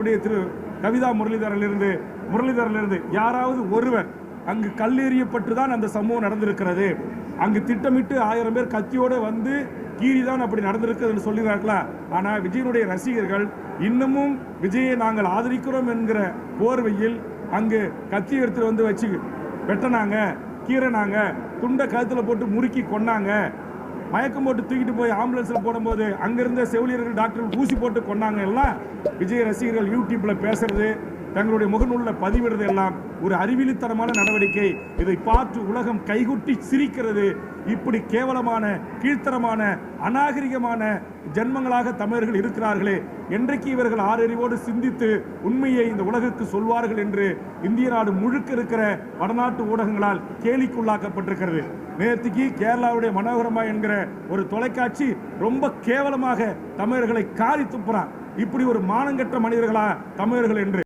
திரு கவிதா முரளிதரிலிருந்து யாராவது ஒருவர் அங்கு கல்லெறியப்பட்டு தான் அந்த சம்பவம் நடந்திருக்கிறது, அங்கு திட்டமிட்டு 1000 பேர் கத்தியோடு வந்து கீறிதான் அப்படி நடந்திருக்கிறது சொல்லுகிறார்களா? ஆனால் விஜயனுடைய ரசிகர்கள் இன்னமும் விஜயை நாங்கள் ஆதரிக்கிறோம் என்கிற போர்வையில் அங்கு கத்தி எடுத்துட்டு வந்து வச்சு வெட்டினாங்க, கீறினாங்க, துண்டை கழுத்தில் போட்டு முறுக்கி கொன்னாங்க, மயக்கம் போட்டு தூக்கிட்டு போய் ஆம்புலன்ஸில் போடும்போது அங்கிருந்த செவிலியர்கள் டாக்டர்கள் ஊசி போட்டு கொண்டாங்க எல்லாம் விஜய் ரசிகர்கள் யூடியூப்ல பேசுறது, தங்களுடைய முகநூலில் பதிவிடுறது எல்லாம் ஒரு அறிவிலித்தனமான நடவடிக்கை. இதை பார்த்து உலகம் கைகுட்டி சிரிக்கிறது. இப்படி கேவலமான, கீழ்த்தரமான, அநாகரிகமான ஜென்மங்களாக தமிழர்கள் இருக்கிறார்களே, என்றைக்கு இவர்கள் ஆறறிவோடு சிந்தித்து உண்மையை இந்த உலகுக்கு சொல்வார்கள் என்று இந்திய நாடு முழுக்க இருக்கிற வடநாட்டு ஊடகங்களால் கேலிக்குள்ளாக்கப்பட்டிருக்கிறது. நேற்றுக்கு கேரளாவுடைய மனோகரமா என்கிற ஒரு தொலைக்காட்சி ரொம்ப கேவலமாக தமிழர்களை காரி துப்புறான். இப்படி ஒரு மானங்கெட்ட மனிதர்களா தமிழர்கள் என்று